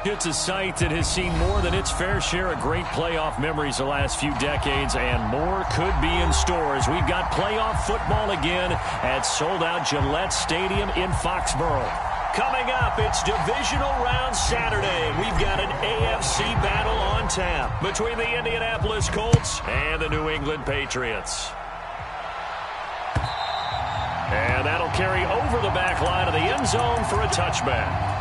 It's a site that has seen more than its fair share of great playoff memories the last few decades, and more could be in store as we've got playoff football again at sold-out Gillette Stadium in Foxborough. Coming up, it's Divisional Round Saturday. We've got an AFC battle on tap between the Indianapolis Colts and the New England Patriots. And that'll carry over the back line of the end zone for a touchback.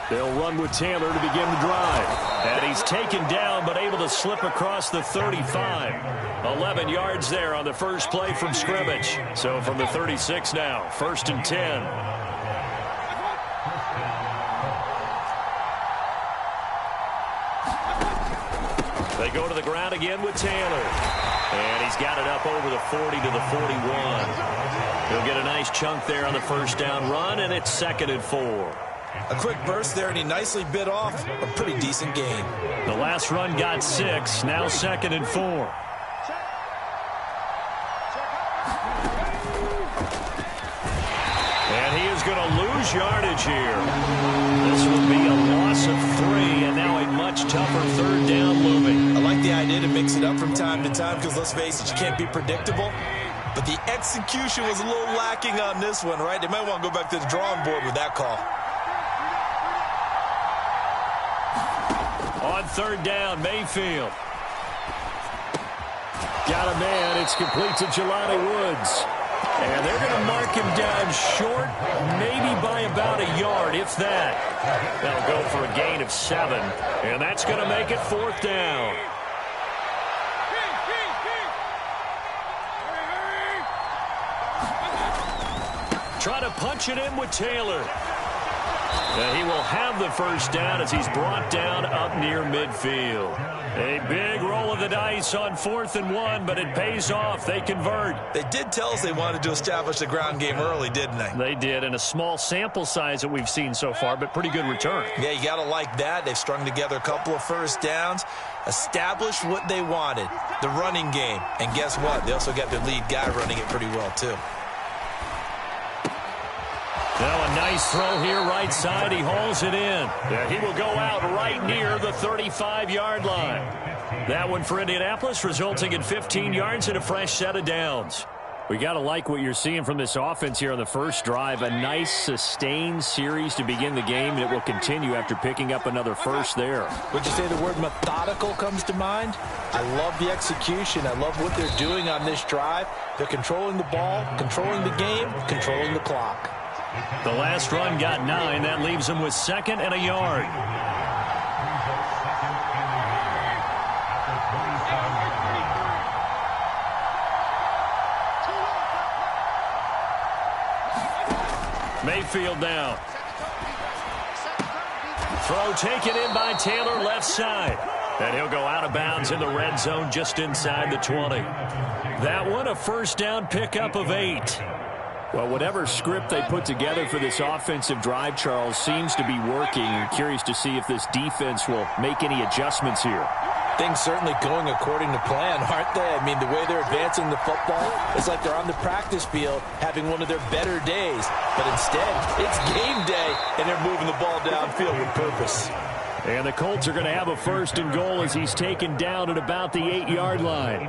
They'll run with Taylor to begin the drive. And he's taken down but able to slip across the 35. 11 yards there on the first play from scrimmage. So from the 36 now, 1st and 10. They go to the ground again with Taylor. And he's got it up over the 40 to the 41. He'll get a nice chunk there on the first down run, and it's 2nd and 4. A quick burst there, and he nicely bit off a pretty decent gain. The last run got 6, now 2nd and 4. And he is going to lose yardage here. This will be a loss of 3, and now a much tougher 3rd down looming. I like the idea to mix it up from time to time because, let's face it, you can't be predictable. But the execution was a little lacking on this one, right? They might want to go back to the drawing board with that call. On 3rd down, Mayfield. Got a man. It's complete to Jelani Woods. And they're going to mark him down short, maybe by about a yard, if that. That'll go for a gain of 7. And that's going to make it 4th down. Try to punch it in with Taylor. And he will have the first down as he's brought down up near midfield. A big roll of the dice on 4th and 1, but it pays off. They convert. They did tell us they wanted to establish the ground game early, didn't they? They did, and a small sample size that we've seen so far, but pretty good return. Yeah, you got to like that. They've strung together a couple of first downs, established what they wanted, the running game. And guess what? They also got their lead guy running it pretty well, too. Now a nice throw here right side. He hauls it in. Yeah, he will go out right near the 35-yard line. That one for Indianapolis, resulting in 15 yards and a fresh set of downs. We got to like what you're seeing from this offense here on the first drive. A nice sustained series to begin the game, and it will continue after picking up another first there. Would you say the word methodical comes to mind? I love the execution. I love what they're doing on this drive. They're controlling the ball, controlling the game, controlling the clock. The last run got 9. That leaves him with 2nd and a yard. Mayfield now. Throw taken in by Taylor left side. And he'll go out of bounds in the red zone just inside the 20. That one a first down pickup of 8. Well, whatever script they put together for this offensive drive, Charles, seems to be working. I'm curious to see if this defense will make any adjustments here. Things certainly going according to plan, aren't they? I mean, the way they're advancing the football, it's like they're on the practice field having one of their better days. But instead, it's game day, and they're moving the ball downfield with purpose. And the Colts are going to have a 1st and goal as he's taken down at about the 8-yard line.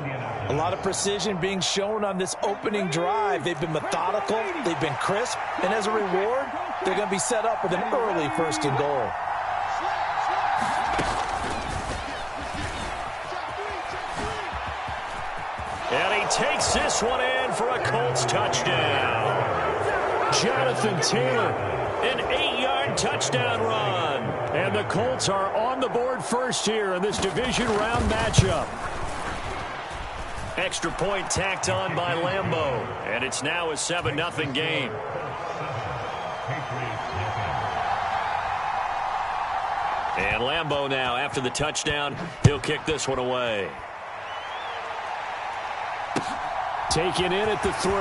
A lot of precision being shown on this opening drive. They've been methodical, they've been crisp, and as a reward, they're going to be set up with an early 1st and goal. And he takes this one in for a Colts touchdown. Jonathan Taylor, an 8-yard touchdown run. And the Colts are on the board first here in this division round matchup. Extra point tacked on by Lambeau. And it's now a 7-0 game. And Lambeau now, after the touchdown, he'll kick this one away. Taken in at the 3.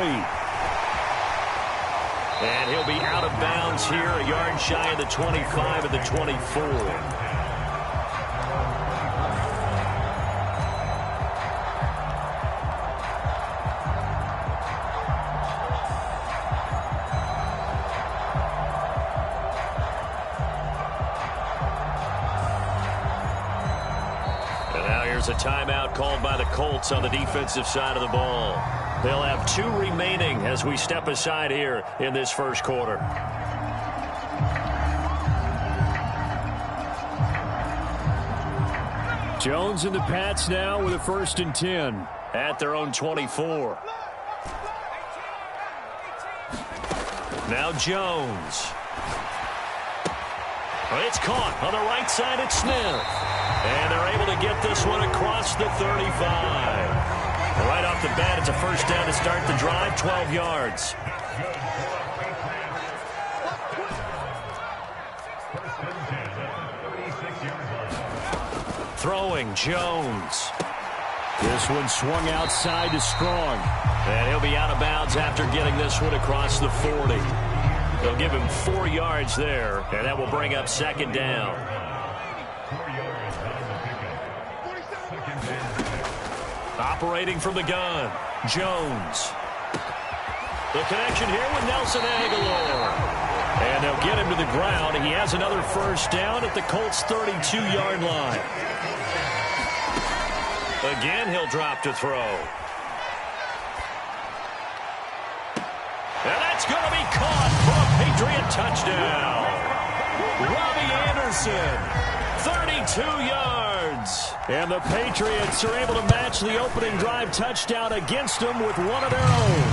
And he'll be out of bounds here, a yard shy of the 25 of the 24. A timeout called by the Colts on the defensive side of the ball. They'll have 2 remaining as we step aside here in this first quarter. Jones and the Pats now with a 1st and 10 at their own 24. Now Jones. It's caught on the right side at Smith. And they're able to get this one across the 35. Right off the bat, it's a first down to start the drive, 12 yards. Throwing, Jones. This one swung outside to Strong. And he'll be out of bounds after getting this one across the 40. They'll give him 4 yards there, and that will bring up 2nd down. Operating from the gun, Jones. The connection here with Nelson Aguilar. And they'll get him to the ground. He has another first down at the Colts' 32-yard line. Again, he'll drop to throw. And that's going to be caught for a Patriot touchdown. Robbie Anderson, 32 yards. And the Patriots are able to match the opening drive touchdown against them with one of their own.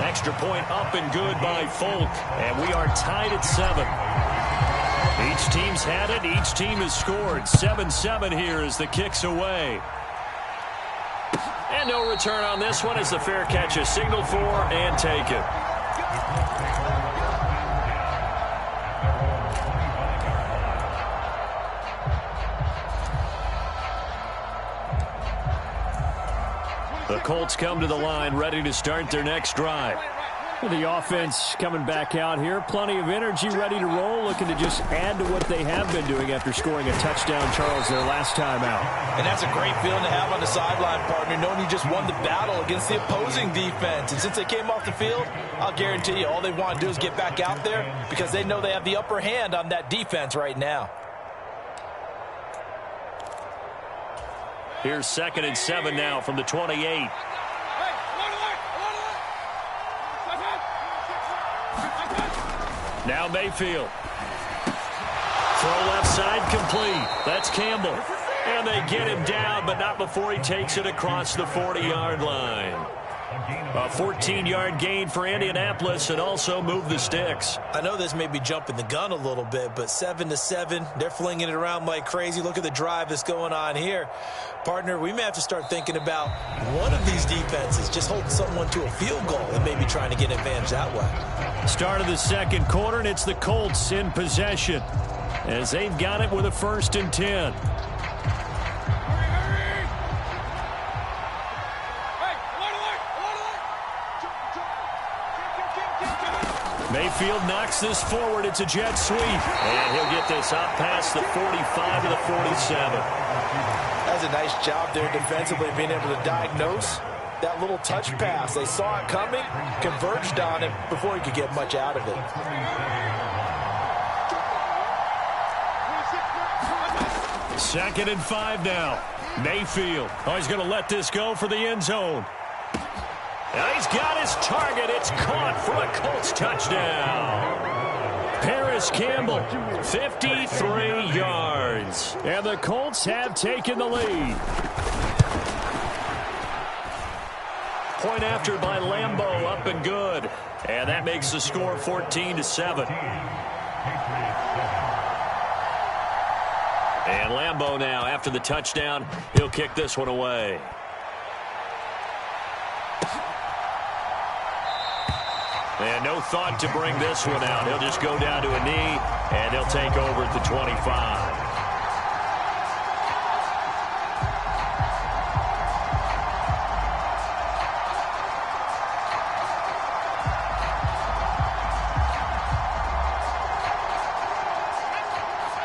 Extra point up and good by Folk. And we are tied at 7. Each team's had it. Each team has scored. 7-7 here as the kick's away. And no return on this one as the fair catch is signaled for and taken. The Colts come to the line ready to start their next drive. The offense coming back out here. Plenty of energy, ready to roll, looking to just add to what they have been doing after scoring a touchdown, Charles, their last time out. And that's a great feeling to have on the sideline, partner, knowing you just won the battle against the opposing defense. And since they came off the field, I'll guarantee you all they want to do is get back out there because they know they have the upper hand on that defense right now. Here's 2nd and 7 now from the 28. Now Mayfield. Throw left side complete. That's Campbell. And they get him down, but not before he takes it across the 40-yard line. A 14-yard gain for Indianapolis and also move the sticks. I know this may be jumping the gun a little bit, but 7-7, they're flinging it around like crazy. Look at the drive that's going on here. Partner, we may have to start thinking about one of these defenses just holding someone to a field goal and maybe trying to get an advantage that way. Start of the second quarter, and it's the Colts in possession as they've got it with a 1st and 10. Mayfield knocks this forward. It's a jet sweep. And he'll get this up past the 45 to the 47. That's a nice job there defensively, being able to diagnose that little touch pass. They saw it coming, converged on it before he could get much out of it. 2nd and 5 now. Mayfield. Oh, he's going to let this go for the end zone. And he's got his target. It's caught for a Colts touchdown. Paris Campbell, 53 yards. And the Colts have taken the lead. Point after by Lambeau, up and good. And that makes the score 14-7. And Lambeau now, after the touchdown, he'll kick this one away. And no thought to bring this one out. He'll just go down to a knee, and he'll take over at the 25.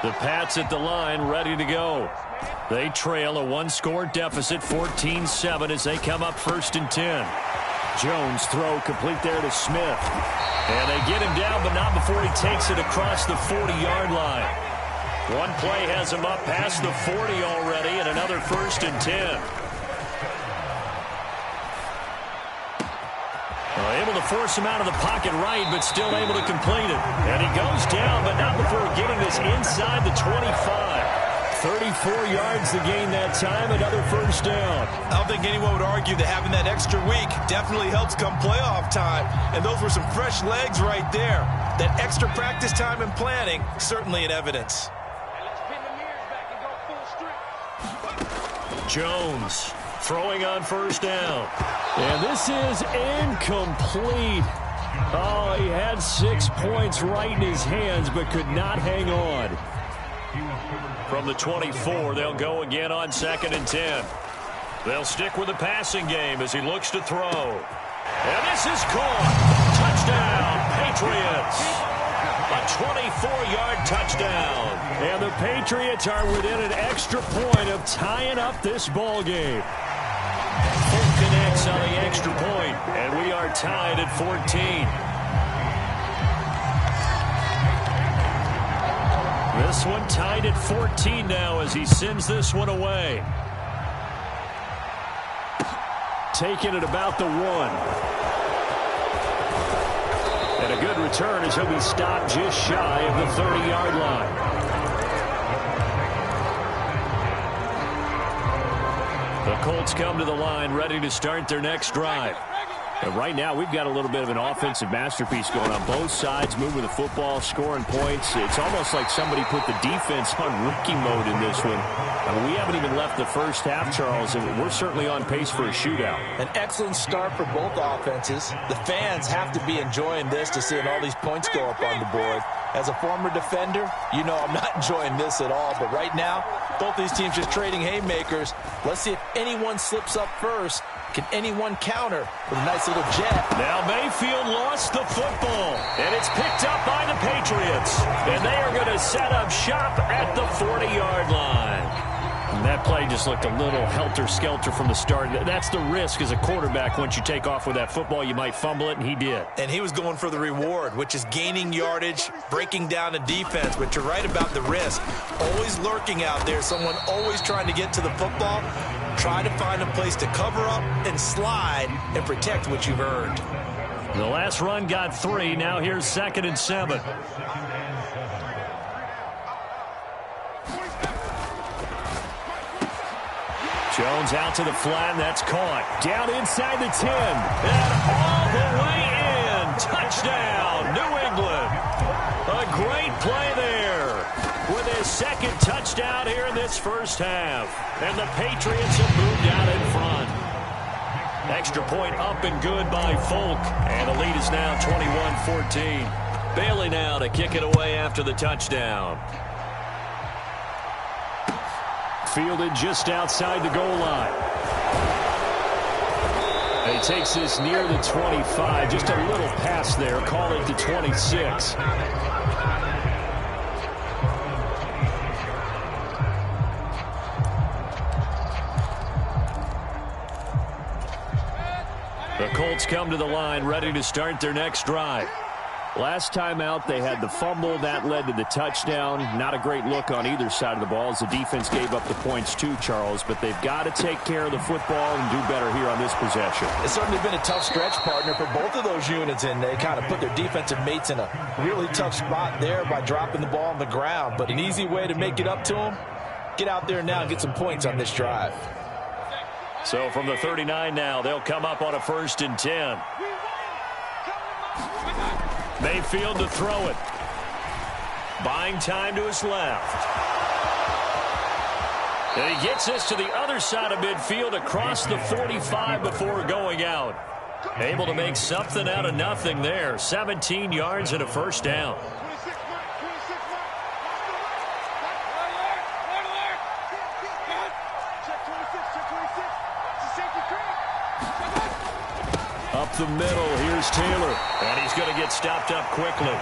The Pats at the line, ready to go. They trail a one-score deficit, 14-7, as they come up 1st and 10. Jones throw complete there to Smith. And they get him down, but not before he takes it across the 40-yard line. One play has him up past the 40 already, and another 1st and 10. Able to force him out of the pocket right, but still able to complete it. And he goes down, but not before getting this inside the 25. 34 yards to gain that time, another 1st down. I don't think anyone would argue that having that extra week definitely helps come playoff time. And those were some fresh legs right there. That extra practice time and planning, certainly in evidence. Jones throwing on 1st down. And this is incomplete. Oh, he had 6 points right in his hands, but could not hang on. From the 24, they'll go again on 2nd and 10. They'll stick with the passing game as he looks to throw. And this is caught. Touchdown, Patriots. A 24-yard touchdown. And the Patriots are within an extra point of tying up this ball game. Folk connects on the extra point, and we are tied at 14. This one tied at 14 now as he sends this one away. Taking it about the 1. And a good return as he'll be stopped just shy of the 30-yard line. The Colts come to the line ready to start their next drive. And right now, we've got a little bit of an offensive masterpiece going on both sides, moving the football, scoring points. It's almost like somebody put the defense on rookie mode in this one. We haven't even left the first half, Charles, and we're certainly on pace for a shootout. An excellent start for both offenses. The fans have to be enjoying this to seeing all these points go up on the board. As a former defender, you know I'm not enjoying this at all. But right now, both these teams just trading haymakers. Let's see if anyone slips up first. Can anyone counter with a nice little jet? Now Mayfield lost the football, and it's picked up by the Patriots. And they are going to set up shop at the 40-yard line. And that play just looked a little helter-skelter from the start. That's the risk as a quarterback. Once you take off with that football, you might fumble it, and he did. And he was going for the reward, which is gaining yardage, breaking down the defense. But you're right about the risk. Always lurking out there, someone always trying to get to the football. Try to find a place to cover up and slide and protect what you've earned. The last run got 3. Now here's 2nd and 7. Jones out to the flat, and that's caught. Down inside the 10. And all the way in. Touchdown, New England. A great play there with his 2nd touchdown here in this first half. And the Patriots have moved out in front. Extra point up and good by Folk. And the lead is now 21-14. Bailey now to kick it away after the touchdown. Fielded just outside the goal line. And he takes this near the 25. Just a little pass there. Call it the 26. The Colts come to the line ready to start their next drive. Last time out, they had the fumble. That led to the touchdown. Not a great look on either side of the ball as the defense gave up the points too, Charles. But they've got to take care of the football and do better here on this possession. It's certainly been a tough stretch, partner, for both of those units, and they kind of put their defensive mates in a really tough spot there by dropping the ball on the ground. But an easy way to make it up to them, get out there now and get some points on this drive. So from the 39 now, they'll come up on a 1st and 10. Mayfield to throw it. Buying time to his left. And he gets this to the other side of midfield across the 45 before going out. Able to make something out of nothing there. 17 yards and a 1st down. Up the middle, here's Taylor. And he's going to get stopped up quickly.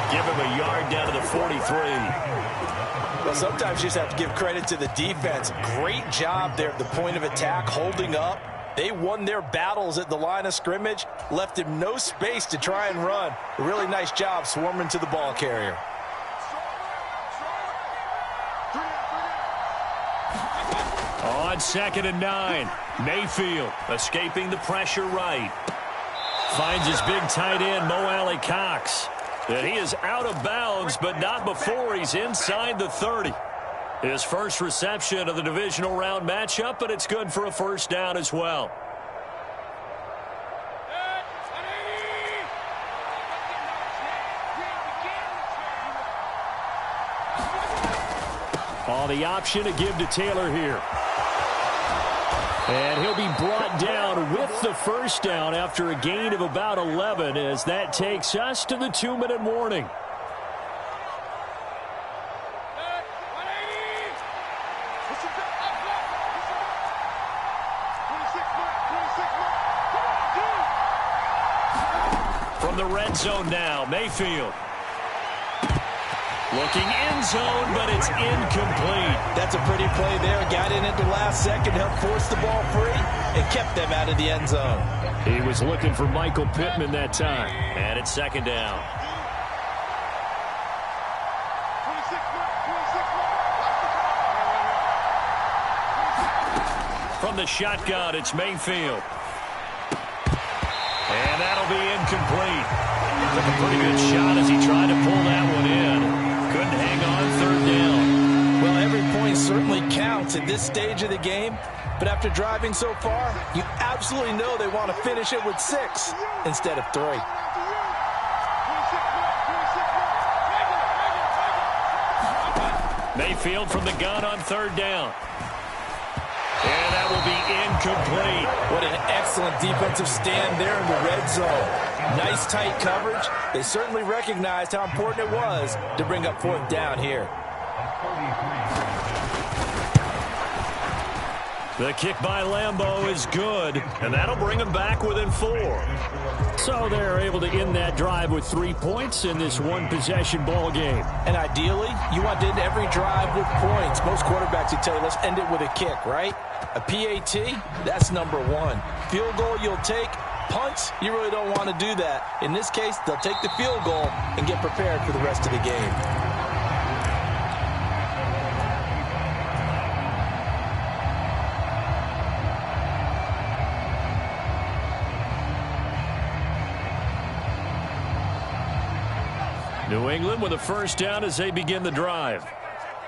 Give him a yard down to the 43. Well, sometimes you just have to give credit to the defense. Great job there at the point of attack, holding up. They won their battles at the line of scrimmage, left him no space to try and run. A really nice job swarming to the ball carrier. On 2nd and 9, Mayfield escaping the pressure right. Finds his big tight end, Mo Alley-Cox. And he is out of bounds, but not before he's inside the 30. His first reception of the divisional round matchup, but it's good for a first down as well. On the option to give to Taylor here. And he'll be brought down with the first down after a gain of about 11 as that takes us to the 2-minute warning. From the red zone now, Mayfield. Looking end zone, but it's incomplete. That's a pretty play there. Got in at the last second, helped force the ball free, and kept them out of the end zone. He was looking for Michael Pittman that time. And it's 2nd down. From the shotgun, it's Mayfield. And that'll be incomplete. Took a pretty good shot as he tried to pull that one in. Couldn't hang on 3rd down. Well, every point certainly counts at this stage of the game. But after driving so far, you absolutely know they want to finish it with 6 instead of 3. Mayfield from the gun on 3rd down. And that will be incomplete. What an excellent defensive stand there in the red zone. Nice tight coverage. They certainly recognized how important it was to bring up 4th down here. The kick by Lambeau is good, and that'll bring them back within 4. So they're able to end that drive with 3 points in this one-possession ball game. And ideally, you want to end every drive with points. Most quarterbacks would tell you, let's end it with a kick, right? A PAT, that's number 1. Field goal you'll take. Punts, you really don't want to do that. In this case, they'll take the field goal and get prepared for the rest of the game. New England with a first down as they begin the drive.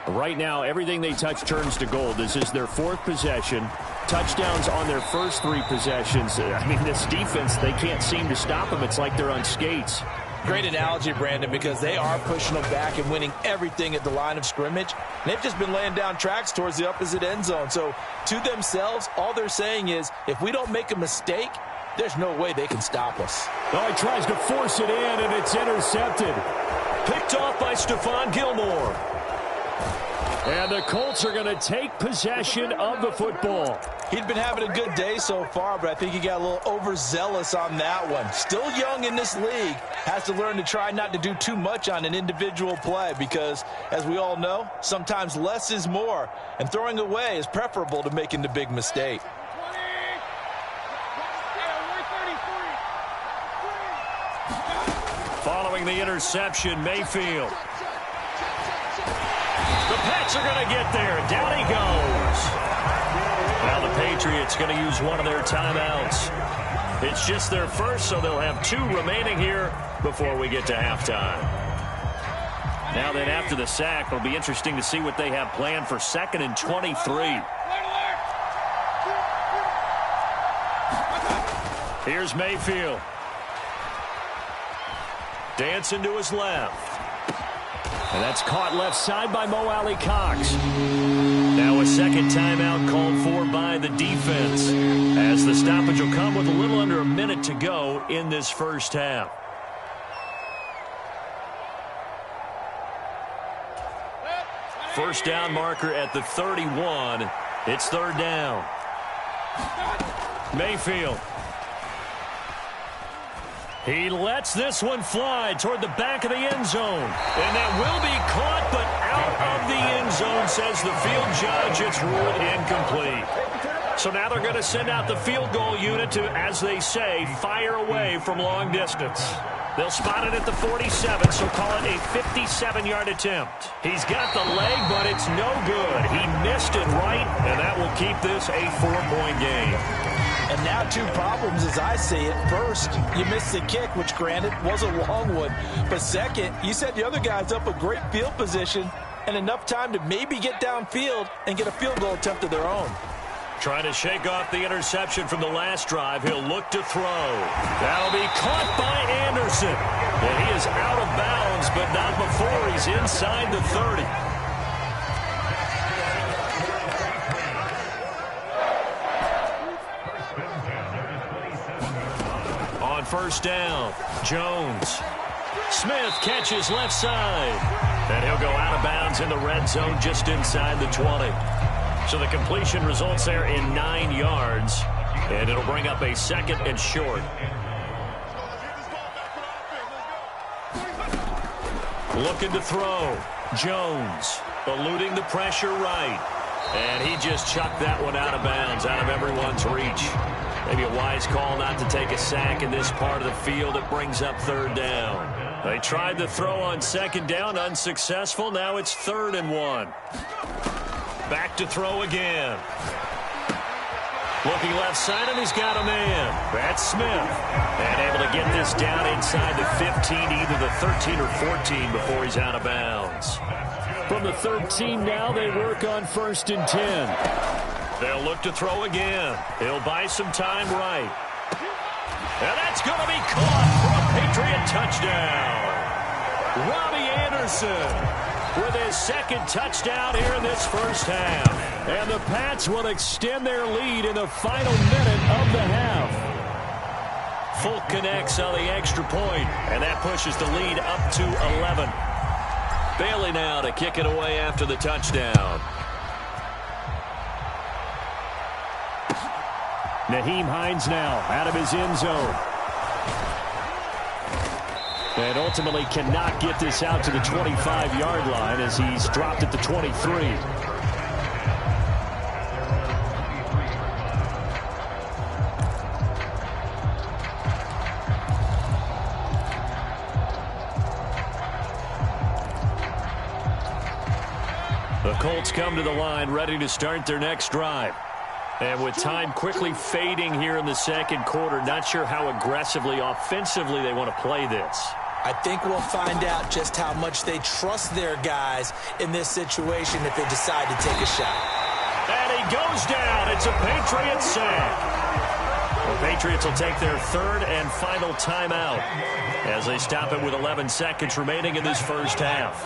Right now, everything they touch turns to gold. This is their 4th possession. Touchdowns on their first 3 possessions. I mean, this defense, they can't seem to stop them. It's like they're on skates. Great analogy, Brandon, because they are pushing them back and winning everything at the line of scrimmage. And they've just been laying down tracks towards the opposite end zone. So to themselves, all they're saying is, if we don't make a mistake, there's no way they can stop us. Oh, he tries to force it in, and it's intercepted. Picked off by Stephon Gilmore. And the Colts are going to take possession of the football. He'd been having a good day so far, but I think he got a little overzealous on that one. Still young in this league. Has to learn to try not to do too much on an individual play because, as we all know, sometimes less is more. And throwing away is preferable to making the big mistake. Following the interception, Mayfield. The Pats are going to get there. Down he goes. Now the Patriots going to use one of their timeouts. It's just their first, so they'll have 2 remaining here before we get to halftime. Now then, after the sack, it'll be interesting to see what they have planned for 2nd and 23. Here's Mayfield. Dancing to his left. And that's caught left side by Mo Alley-Cox. Now a second timeout called for by the defense, as the stoppage will come with a little under a minute to go in this first half. First down marker at the 31. It's 3rd down. Mayfield. He lets this one fly toward the back of the end zone. And that will be caught, but out of the end zone, says the field judge. It's ruled incomplete. So now they're going to send out the field goal unit to, as they say, fire away from long distance. They'll spot it at the 47, so call it a 57-yard attempt. He's got the leg, but it's no good. He missed it right, and that will keep this a 4-point game. And now 2 problems as I see it. First, you missed the kick, which granted was a long one. But second, you set the other guys up a great field position and enough time to maybe get downfield and get a field goal attempt of their own. Trying to shake off the interception from the last drive. He'll look to throw. That'll be caught by Anderson. And he is out of bounds, but not before he's inside the 30. On first down, Jones. Smith catches left side. And he'll go out of bounds in the red zone just inside the 20. So the completion results there in 9 yards. And it'll bring up a 2nd and short. Looking to throw. Jones eluding the pressure right. And he just chucked that one out of bounds, out of everyone's reach. Maybe a wise call not to take a sack in this part of the field. It brings up 3rd down. They tried to throw on 2nd down, unsuccessful. Now it's 3rd and 1. Back to throw again. Looking left side, and he's got a man. That's Smith. And able to get this down inside the 15, either the 13 or 14 before he's out of bounds. From the 13 now, they work on 1st and 10. They'll look to throw again. He'll buy some time right. And that's going to be caught for a Patriot touchdown. Robbie Anderson with his 2nd touchdown here in this first half. And the Pats will extend their lead in the final minute of the half. Folk connects on the extra point, and that pushes the lead up to 11. Bailey now to kick it away after the touchdown. Nyheim Hines now out of his end zone. And ultimately cannot get this out to the 25-yard line as he's dropped at the 23. The Colts come to the line ready to start their next drive. And with time quickly fading here in the 2nd quarter, not sure how aggressively, offensively they want to play this. I think we'll find out just how much they trust their guys in this situation if they decide to take a shot. And he goes down. It's a Patriot sack. The Patriots will take their 3rd and final timeout as they stop it with 11 seconds remaining in this first half.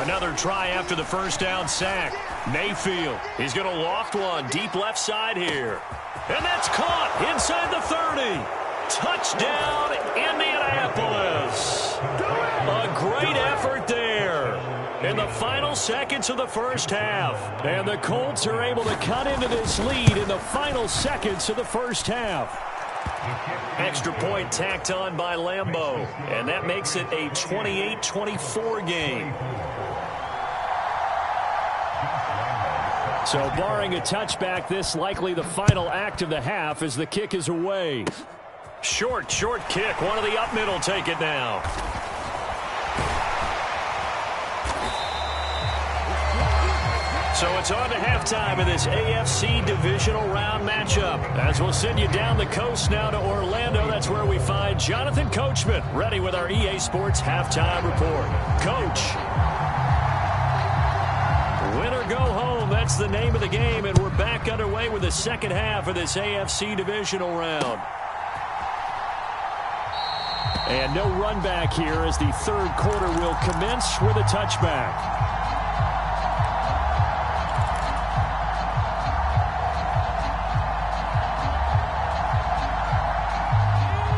Another try after the first down sack. Mayfield, he's going to loft one deep left side here. And that's caught inside the 30. Touchdown, Indianapolis. A great effort there in the final seconds of the first half. And the Colts are able to cut into this lead in the final seconds of the first half. Extra point tacked on by Lambeau. And that makes it a 28-24 game. So barring a touchback, this likely the final act of the half as the kick is away. Short kick. One of the up middle take it now. So it's on to halftime of this AFC divisional round matchup. As we'll send you down the coast now to Orlando, that's where we find Jonathan Coachman ready with our EA Sports halftime report. Coach. Win or go home, that's the name of the game, and we're back underway with the second half of this AFC divisional round. And no run back here as the 3rd quarter will commence with a touchback.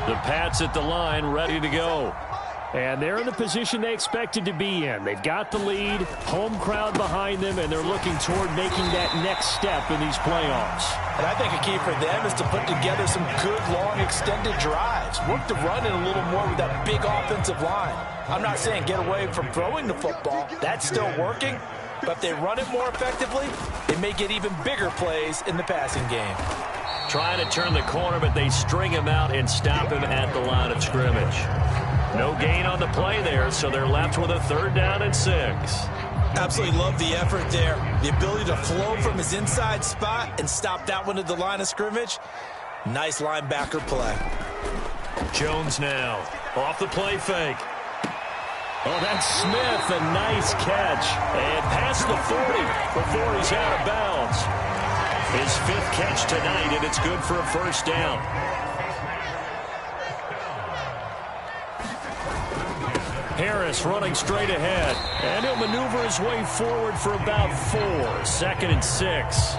The Pats at the line, ready to go. And they're in the position they expected to be in. They've got the lead, home crowd behind them, and they're looking toward making that next step in these playoffs. And I think a key for them is to put together some good, long, extended drives. Work the run in a little more with that big offensive line. I'm not saying get away from throwing the football. That's still working. But if they run it more effectively, they may get even bigger plays in the passing game. Trying to turn the corner, but they string him out and stop him at the line of scrimmage. No gain on the play there, so they're left with a 3rd down and 6. Absolutely love the effort there. The ability to flow from his inside spot and stop that one at the line of scrimmage. Nice linebacker play. Jones now off the play fake. Oh, that's Smith, a nice catch. And past the 40 before he's out of bounds. His 5th catch tonight, and it's good for a 1st down. Harris running straight ahead, and he'll maneuver his way forward for about 4. 2nd and 6.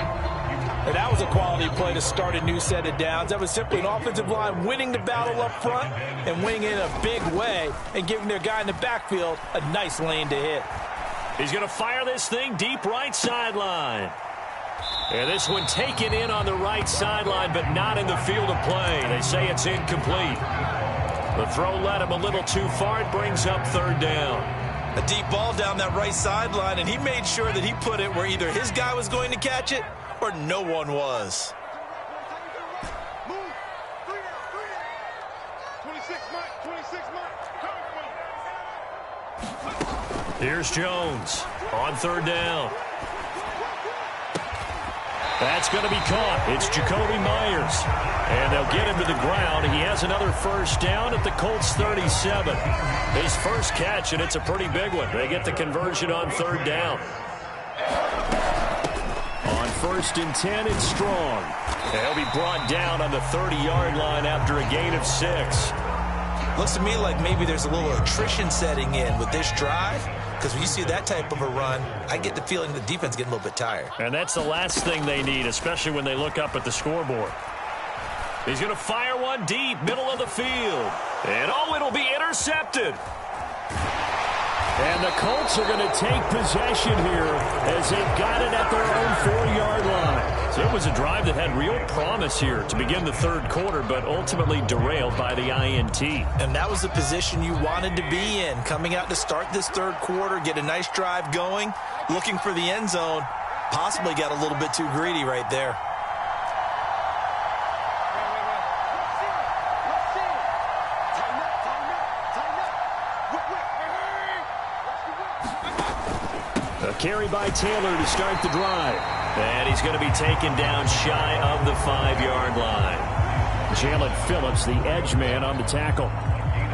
And that was a quality play to start a new set of downs. That was simply an offensive line winning the battle up front and winning it in a big way and giving their guy in the backfield a nice lane to hit. He's going to fire this thing deep right sideline. And this one taken in on the right sideline, but not in the field of play. They say it's incomplete. The throw led him a little too far. It brings up 3rd down. A deep ball down that right sideline, and he made sure that he put it where either his guy was going to catch it or no one was. Here's Jones on 3rd down. That's going to be caught. It's Jacoby Myers. And they'll get him to the ground. He has another 1st down at the Colts 37. His 1st catch, and it's a pretty big one. They get the conversion on 3rd down. On 1st and 10, it's Strong. They'll be brought down on the 30-yard line after a gain of 6. Looks to me like maybe there's a little attrition setting in with this drive. Because when you see that type of a run, I get the feeling the defense getting a little bit tired. And that's the last thing they need, especially when they look up at the scoreboard. He's going to fire one deep, middle of the field. And, oh, it'll be intercepted. And the Colts are going to take possession here as they've got it at their own 4-yard line. So it was a drive that had real promise here to begin the 3rd quarter, but ultimately derailed by the INT. And that was the position you wanted to be in, coming out to start this 3rd quarter, get a nice drive going, looking for the end zone. Possibly got a little bit too greedy right there. A carry by Taylor to start the drive. And he's going to be taken down shy of the 5-yard line. Jalen Phillips, the edge man, on the tackle.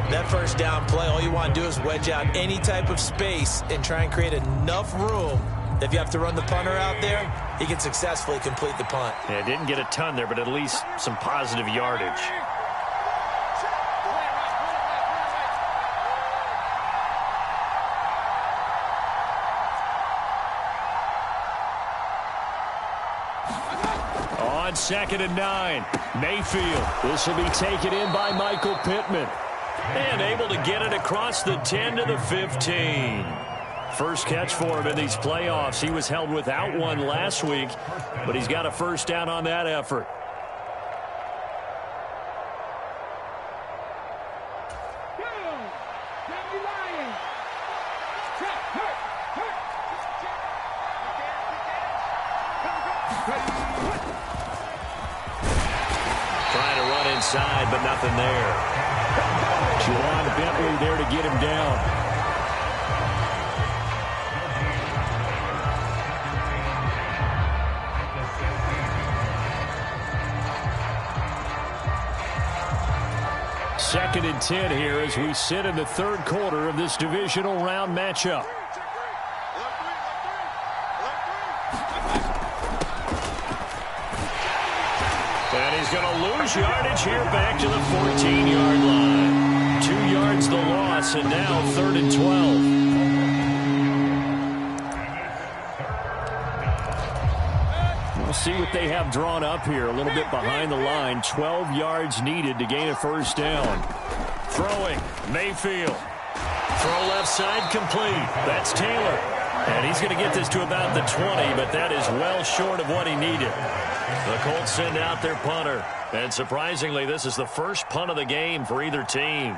That 1st down play, all you want to do is wedge out any type of space and try and create enough room. If you have to run the punter out there, he can successfully complete the punt. Yeah, didn't get a ton there, but at least some positive yardage. On 2nd and 9, Mayfield. This will be taken in by Michael Pittman. And able to get it across the 10 to the 15. 1st catch for him in these playoffs. He was held without one last week, but he's got a 1st down on that effort. Trying to run inside, but nothing there. Juwan Bentley there to get him down. Second and 10 here as we sit in the 3rd quarter of this divisional round matchup. And he's going to lose yardage here back to the 14-yard line. 2 yards the loss, and now 3rd and 12. We'll see what they have drawn up here. A little bit behind the line. 12 yards needed to gain a 1st down. Throwing, Mayfield. Throw left side complete. That's Taylor. And he's going to get this to about the 20, but that is well short of what he needed. The Colts send out their punter. And surprisingly, this is the first punt of the game for either team.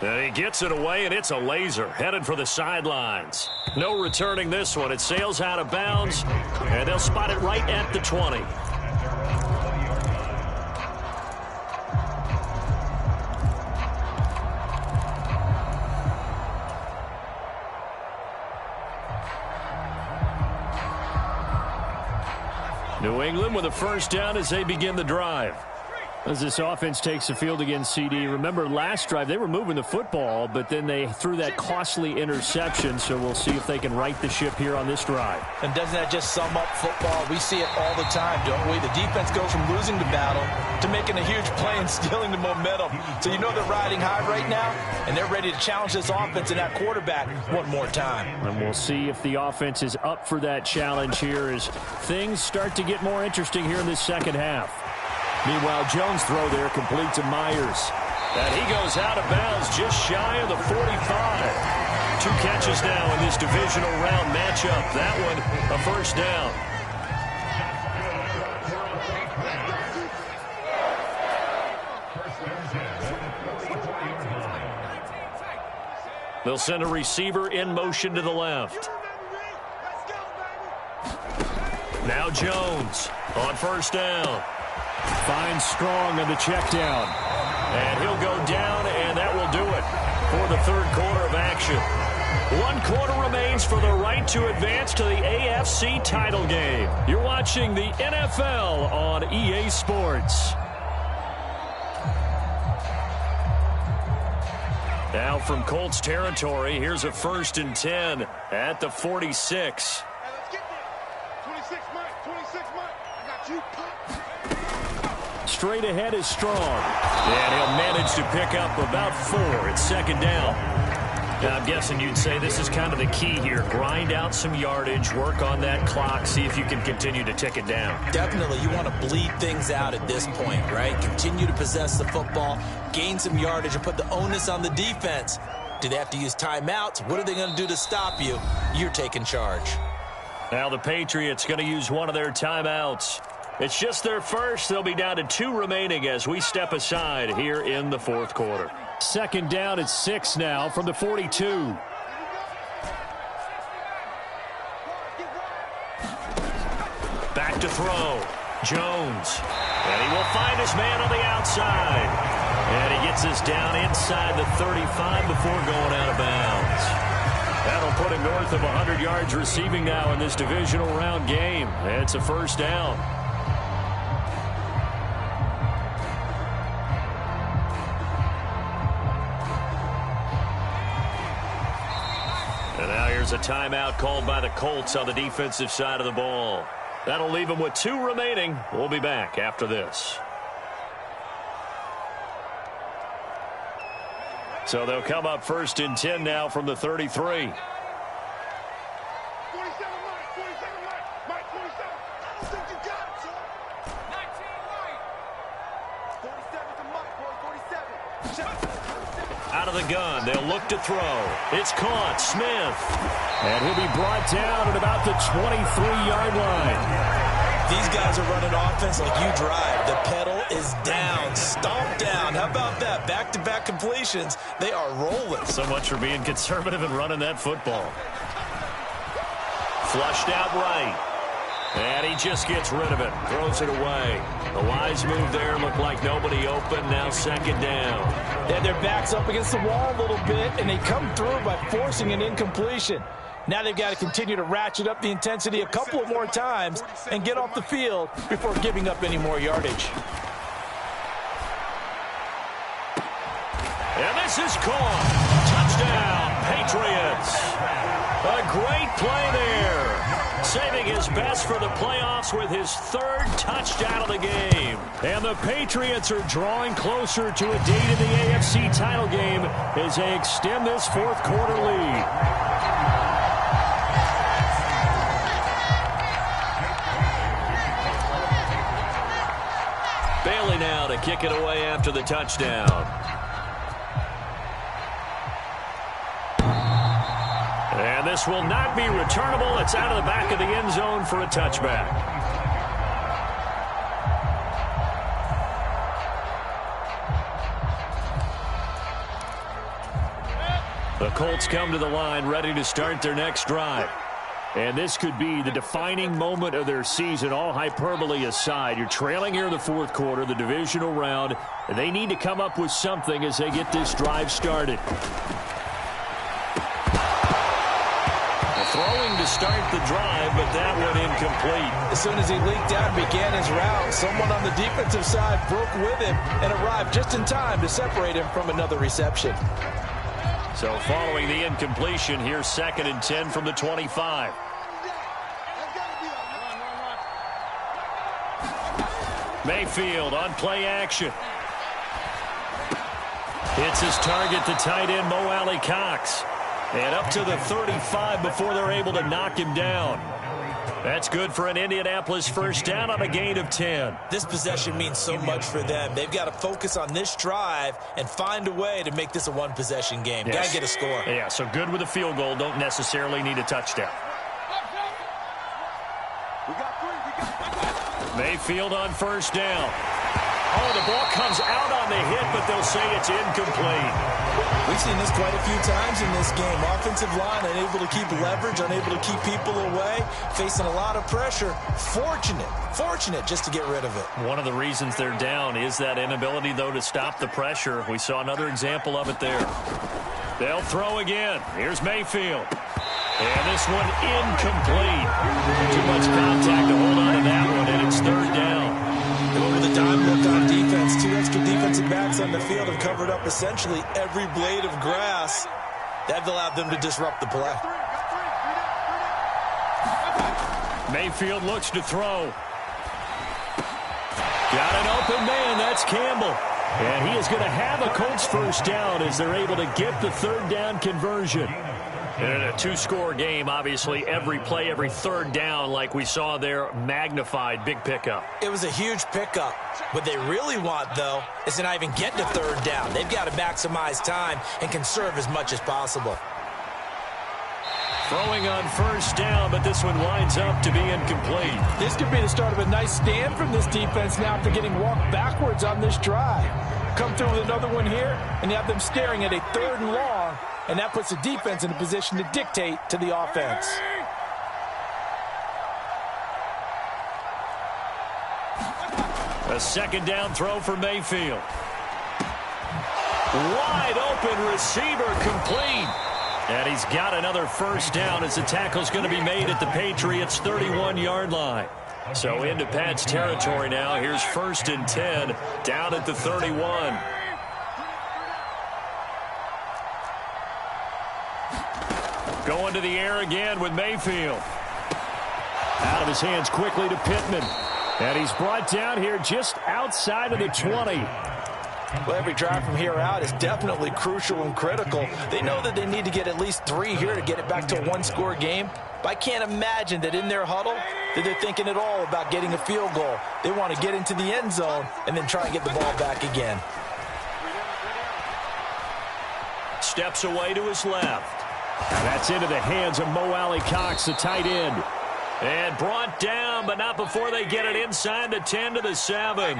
And he gets it away, and it's a laser headed for the sidelines. No returning this one. It sails out of bounds, and they'll spot it right at the 20. New England with a first down as they begin the drive. As this offense takes the field against CD, remember last drive they were moving the football, but then they threw that costly interception, so we'll see if they can right the ship here on this drive. And doesn't that just sum up football? We see it all the time, don't we? The defense goes from losing the battle to making a huge play and stealing the momentum. So you know they're riding high right now, and they're ready to challenge this offense and that quarterback one more time. And we'll see if the offense is up for that challenge here as things start to get more interesting here in this second half. Meanwhile, Jones' throw there complete to Myers. And he goes out of bounds just shy of the 45. 2 catches now in this divisional round matchup. That one, a first down. They'll send a receiver in motion to the left. Now Jones on first down. Finds Strong on the check down. And he'll go down, and that will do it for the third quarter of action. 1 quarter remains for the right to advance to the AFC title game. You're watching the NFL on EA Sports. Now from Colts territory, here's a 1st and 10 at the 46. Straight ahead is Strong. And he'll manage to pick up about 4 at second down. Now, I'm guessing you'd say this is kind of the key here. Grind out some yardage, work on that clock, see if you can continue to tick it down. Definitely. You want to bleed things out at this point, right? Continue to possess the football, gain some yardage, and put the onus on the defense. Do they have to use timeouts? What are they going to do to stop you? You're taking charge. Now the Patriots going to use one of their timeouts. It's just their first. They'll be down to 2 remaining as we step aside here in the fourth quarter. Second down at 6 now from the 42. Back to throw. Jones. And he will find his man on the outside. And he gets us down inside the 35 before going out of bounds. That'll put him north of 100 yards receiving now in this divisional round game. And it's a first down. And now here's a timeout called by the Colts on the defensive side of the ball. That'll leave them with 2 remaining. We'll be back after this. So they'll come up 1st and 10 now from the 33. Out of the gun, they'll look to throw. It's caught, Smith. And he'll be brought down at about the 23-yard line. These guys are running offense like you drive. The pedal is down, stomped down. How about that? Back-to-back completions. They are rolling. So much for being conservative and running that football. Flushed out right. And he just gets rid of it. Throws it away. The wise move there. Looked like nobody open. Now second down. They had their backs up against the wall a little bit, and they come through by forcing an incompletion. Now they've got to continue to ratchet up the intensity a couple of more times and get off the field before giving up any more yardage. And this is caught. Touchdown, Patriots. A great play there. Saving his best for the playoffs with his 3rd touchdown of the game. And the Patriots are drawing closer to a date in the AFC title game as they extend this 4th quarter lead. Bailey now to to kick it away after the touchdown. And this will not be returnable. It's out of the back of the end zone for a touchback. The Colts come to the line ready to start their next drive. And this could be the defining moment of their season, all hyperbole aside. You're trailing here in the fourth quarter, the divisional round. And they need to come up with something as they get this drive started. Throwing to start the drive, but that one incomplete. As soon as he leaked out and began his route, someone on the defensive side broke with him and arrived just in time to separate him from another reception. So following the incompletion, here's 2nd and 10 from the 25. Mayfield on play action. Hits his target, the tight end, Mo Alley Cox. And up to the 35 before they're able to knock him down. That's good for an Indianapolis first down on a gain of 10. This possession means so much for them. They've got to focus on this drive and find a way to make this a one-possession game. Yes. Got to get a score. Yeah, so good with a field goal. Don't necessarily need a touchdown. Mayfield on first down. Oh, the ball comes out on the hit, but they'll say it's incomplete. We've seen this quite a few times in this game. Offensive line unable to keep leverage, unable to keep people away, facing a lot of pressure. Fortunate just to get rid of it. One of the reasons they're down is that inability, though, to stop the pressure. We saw another example of it there. They'll throw again. Here's Mayfield. And this one incomplete. Too much contact to hold on to that one, and it's 3rd down. With a dime look on defense, 2 extra defensive backs on the field have covered up essentially every blade of grass. That allowed them to disrupt the play. Mayfield looks to throw. Got an open man. That's Campbell. And he is going to have a Colts first down as they're able to get the 3rd down conversion. And in a 2-score game, obviously, every play, every 3rd down, like we saw there, magnified, big pickup. It was a huge pickup. What they really want, though, is to not even get to 3rd down. They've got to maximize time and conserve as much as possible. Throwing on first down, but this one winds up to be incomplete. This could be the start of a nice stand from this defense now after getting walked backwards on this drive. Come through with another one here, and you have them staring at a 3rd and long. And that puts the defense in a position to dictate to the offense. A 2nd down throw for Mayfield. Wide open receiver complete. And he's got another first down as the tackle's going to be made at the Patriots' 31-yard line. So into Pat's territory now. Here's 1st and 10 down at the 31. Going to the air again with Mayfield. Out of his hands quickly to Pittman. And he's brought down here just outside of the 20. Well, every drive from here out is definitely crucial and critical. They know that they need to get at least 3 here to get it back to a 1-score game. But I can't imagine that in their huddle that they're thinking at all about getting a field goal. They want to get into the end zone and then try and get the ball back again. Steps away to his left. Now that's into the hands of Mo Alley Cox, the tight end. And brought down, but not before they get it inside the 10 to the 7.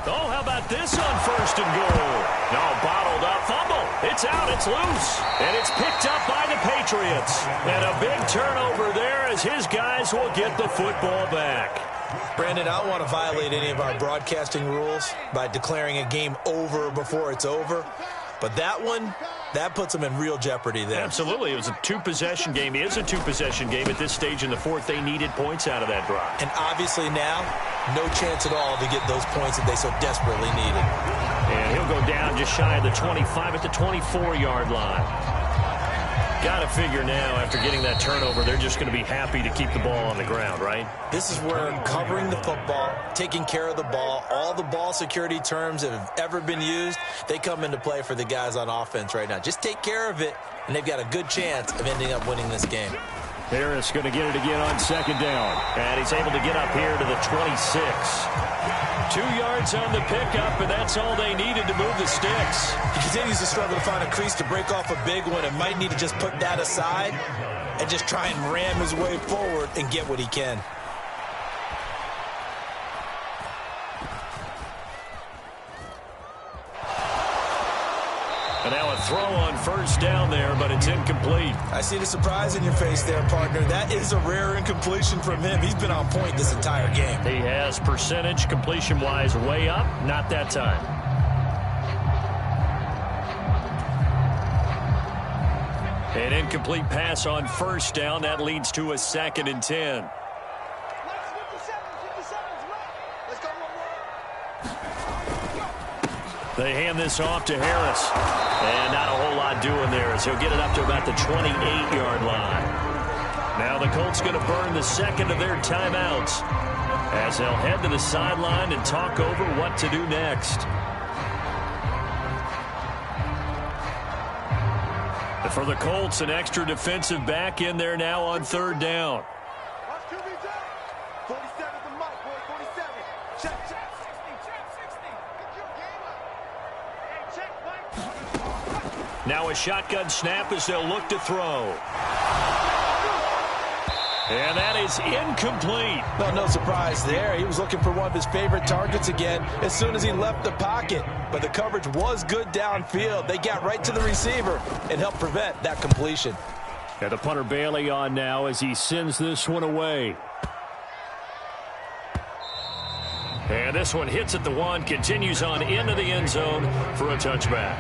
Oh, how about this on 1st and goal? No, bottled up, fumble. It's out, it's loose. And it's picked up by the Patriots. And a big turnover there as his guys will get the football back. Brandon, I don't want to violate any of our broadcasting rules by declaring a game over before it's over. But that one, that puts them in real jeopardy there. Absolutely. It was a 2-possession game. It is a 2-possession game at this stage in the 4th. They needed points out of that drive. And obviously now, no chance at all to get those points that they so desperately needed. And he'll go down just shy of the 25 at the 24-yard line. Got to figure now, after getting that turnover, they're just going to be happy to keep the ball on the ground, right? This is where covering the football, taking care of the ball, all the ball security terms that have ever been used, they come into play for the guys on offense right now. Just take care of it, and they've got a good chance of ending up winning this game. Harris going to get it again on second down. And he's able to get up here to the 26. 2 yards on the pickup, and that's all they needed to move the sticks. He continues to struggle to find a crease to break off a big one and might need to just put that aside and just try and ram his way forward and get what he can. And now a throw on first down there, but it's incomplete. I see the surprise in your face there, partner. That is a rare incompletion from him. He's been on point this entire game. He has percentage completion-wise way up. Not that time. An incomplete pass on first down. That leads to a 2nd and 10. They hand this off to Harris. And not a whole lot doing there as he'll get it up to about the 28-yard line. Now the Colts going to burn the second of their timeouts as they'll head to the sideline and talk over what to do next. For the Colts, an extra defensive back in there now on third down. Now a shotgun snap as they'll look to throw. And that is incomplete. No surprise there. He was looking for one of his favorite targets again as soon as he left the pocket. But the coverage was good downfield. They got right to the receiver and helped prevent that completion. And the punter Bailey on now as he sends this one away. And this one hits at the 1, continues on into the end zone for a touchback.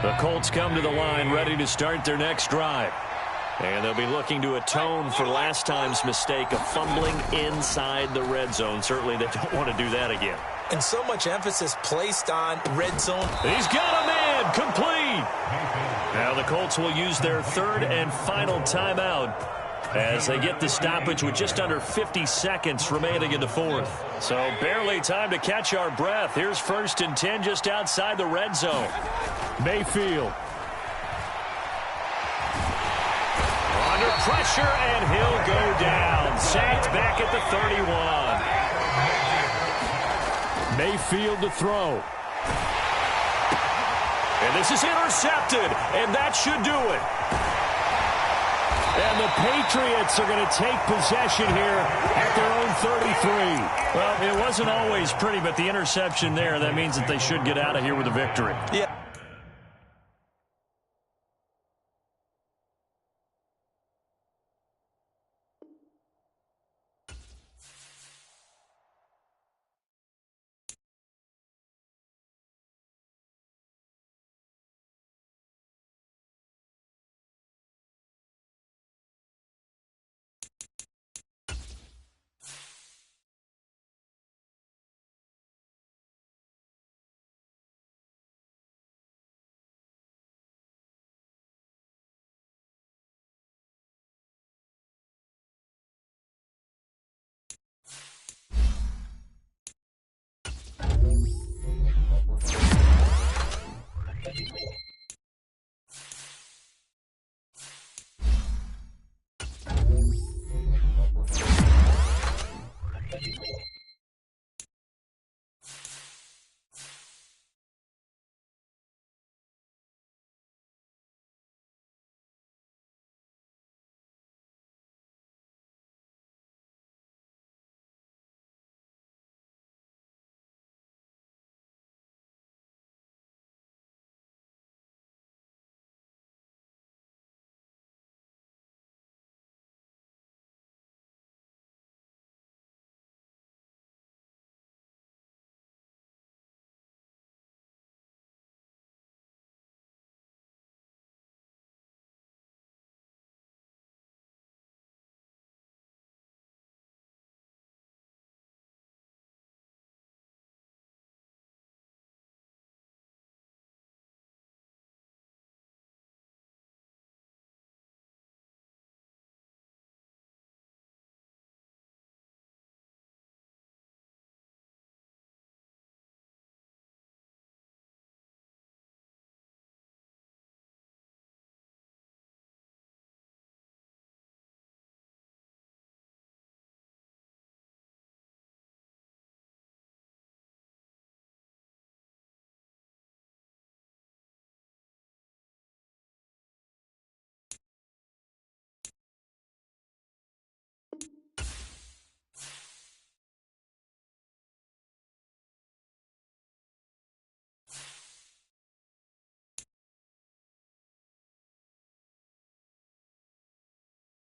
The Colts come to the line ready to start their next drive. And they'll be looking to atone for last time's mistake of fumbling inside the red zone. Certainly they don't want to do that again. And so much emphasis placed on red zone. He's got a man complete. Now the Colts will use their 3rd and final timeout as they get the stoppage with just under 50 seconds remaining in the 4th. So barely time to catch our breath. Here's 1st and 10 just outside the red zone. Mayfield. Under pressure, and he'll go down. Sacked back at the 31. Mayfield to throw. And this is intercepted, and that should do it. And the Patriots are going to take possession here at their own 33. Well, it wasn't always pretty, but the interception there, that means that they should get out of here with a victory. Yeah.